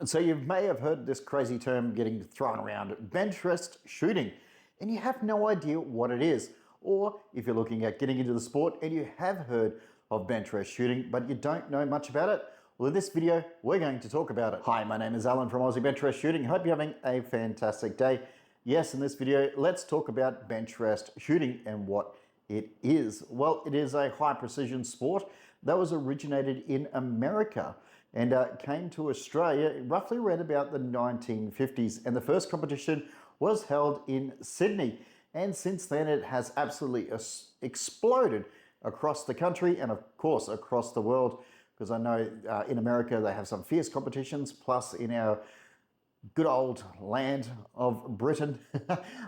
So you may have heard this crazy term getting thrown around, Benchrest shooting, and you have no idea what it is. Or if you're looking at getting into the sport and you have heard of Benchrest shooting, but you don't know much about it, well, in this video, we're going to talk about it. Hi, my name is Alan from Aussie Benchrest Shooting. Hope you're having a fantastic day. Yes, in this video, let's talk about Benchrest shooting and what it is. Well, it is a high precision sport that was originated in America and came to Australia roughly around about the 1950s. And the first competition was held in Sydney. And since then, it has absolutely exploded across the country and, of course, across the world. Because I know in America, they have some fierce competitions, plus in our good old land of Britain,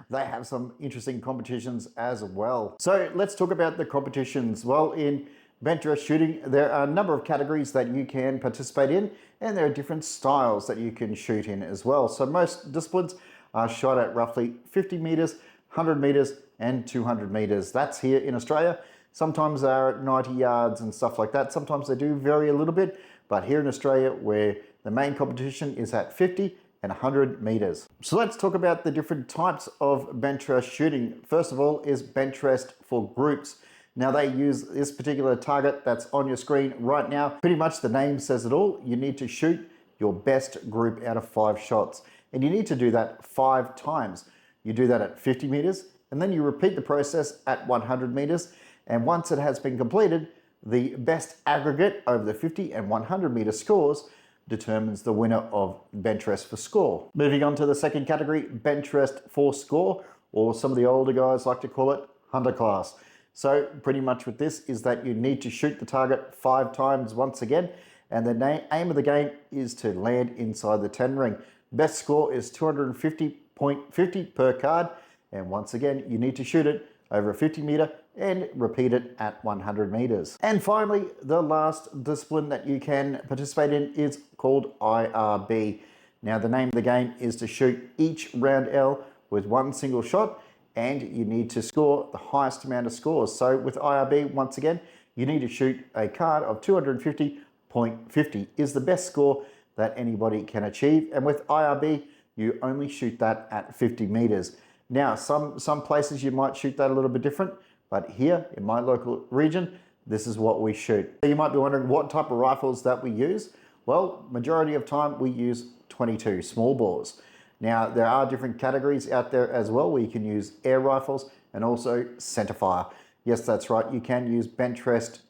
they have some interesting competitions as well. So let's talk about the competitions. Well, in Benchrest shooting, there are a number of categories that you can participate in, and there are different styles that you can shoot in as well. So most disciplines are shot at roughly 50 meters, 100 meters, and 200 meters. That's here in Australia. Sometimes they are at 90 yards and stuff like that. Sometimes they do vary a little bit, but here in Australia, where the main competition is at 50 and 100 meters. So let's talk about the different types of Benchrest shooting. First of all is Benchrest for groups. Now they use this particular target that's on your screen right now. Pretty much the name says it all. You need to shoot your best group out of 5 shots. And you need to do that 5 times. You do that at 50 meters, and then you repeat the process at 100 meters. And once it has been completed, the best aggregate over the 50 and 100 meter scores determines the winner of Benchrest for score. Moving on to the second category, Benchrest for score, or some of the older guys like to call it Hunter class. So pretty much with this is that you need to shoot the target 5 times once again, and the aim of the game is to land inside the 10 ring. Best score is 250.50 per card, and once again you need to shoot it over a 50 meter and repeat it at 100 meters. And finally, the last discipline that you can participate in is called IRB. Now the name of the game is to shoot each round L with 1 single shot, and you need to score the highest amount of scores. So with IRB, once again, you need to shoot a card of 250.50 is the best score that anybody can achieve. And with IRB, you only shoot that at 50 meters. Now, some places you might shoot that a little bit different, but here in my local region, this is what we shoot. You might be wondering what type of rifles that we use. Well, majority of time we use 22 small bores. Now, there are different categories out there as well where you can use air rifles and also centerfire. Yes, that's right. You can use Benchrest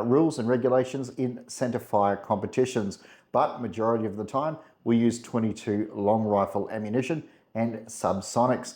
rules and regulations in centerfire competitions, but majority of the time we use 22 long rifle ammunition and subsonics.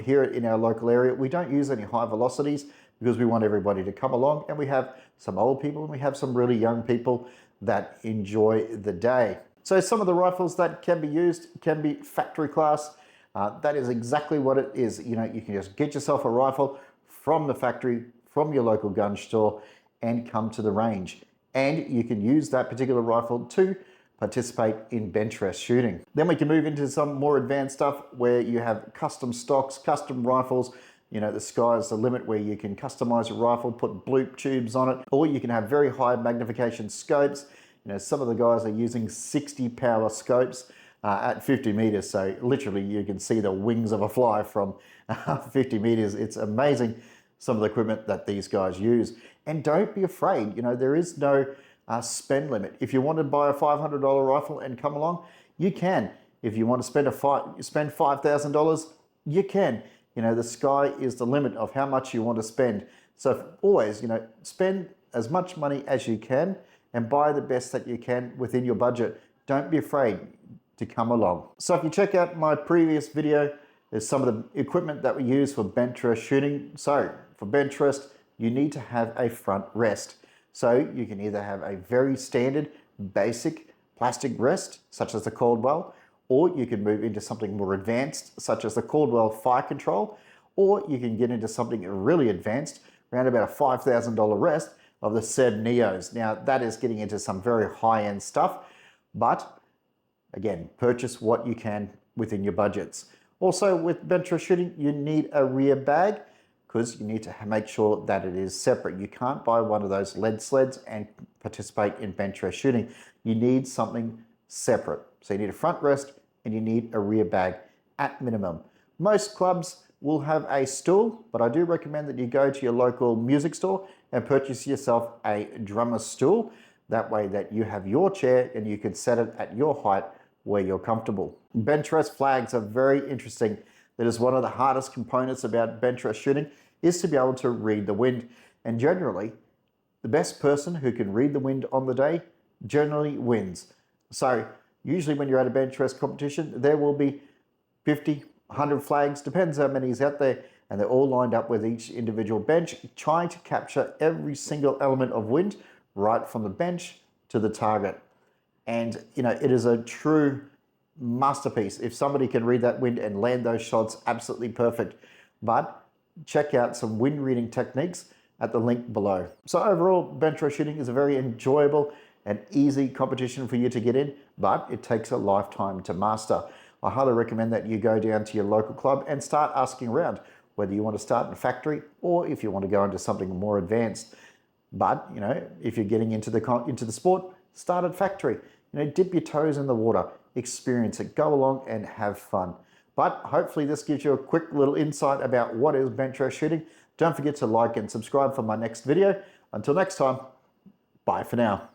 Here in our local area, we don't use any high velocities because we want everybody to come along, and we have some old people and we have some really young people that enjoy the day. So some of the rifles that can be used can be factory class. That is exactly what it is. You know, you can just get yourself a rifle from the factory, from your local gun store, and come to the range. And you can use that particular rifle to participate in Benchrest shooting. Then we can move into some more advanced stuff where you have custom stocks, custom rifles. You know, the sky's the limit where you can customize a rifle, put bloop tubes on it, or you can have very high magnification scopes. You know, some of the guys are using 60 power scopes at 50 meters. So literally you can see the wings of a fly from 50 meters. It's amazing some of the equipment that these guys use. And don't be afraid, you know, there is no spend limit. If you want to buy a $500 rifle and come along, you can. If you want to spend $5,000, you can. You know, the sky is the limit of how much you want to spend. So always, you know, spend as much money as you can and buy the best that you can within your budget. Don't be afraid to come along. So if you check out my previous video, there's some of the equipment that we use for Benchrest shooting. So for Benchrest, you need to have a front rest. So you can either have a very standard basic plastic rest, such as the Caldwell, or you can move into something more advanced, such as the Caldwell Fire Control, or you can get into something really advanced, around about a $5,000 rest of the Seb Neos. Now that is getting into some very high-end stuff, but again, purchase what you can within your budgets. Also with Benchrest shooting, you need a rear bag because you need to make sure that it is separate. You can't buy one of those lead sleds and participate in Benchrest shooting. You need something separate. So you need a front rest and you need a rear bag at minimum. Most clubs will have a stool, but I do recommend that you go to your local music store and purchase yourself a drummer stool. That way that you have your chair and you can set it at your height where you're comfortable. Bench rest flags are very interesting. That is one of the hardest components about bench rest shooting, is to be able to read the wind. And generally, the best person who can read the wind on the day generally wins. So usually when you're at a bench rest competition, there will be 50, 100 flags, depends how many is out there, and they're all lined up with each individual bench, trying to capture every single element of wind right from the bench to the target. And it is a true masterpiece if somebody can read that wind and land those shots absolutely perfect. But check out some wind reading techniques at the link below. So overall, bench rest shooting is a very enjoyable and easy competition for you to get in, but it takes a lifetime to master. I highly recommend that you go down to your local club and start asking around whether you want to start in factory or if you want to go into something more advanced. But if you're getting into the sport, start at factory. Dip your toes in the water, experience it, go along and have fun. But hopefully this gives you a quick little insight about what is bench rest shooting. Don't forget to like and subscribe for my next video. Until next time, bye for now.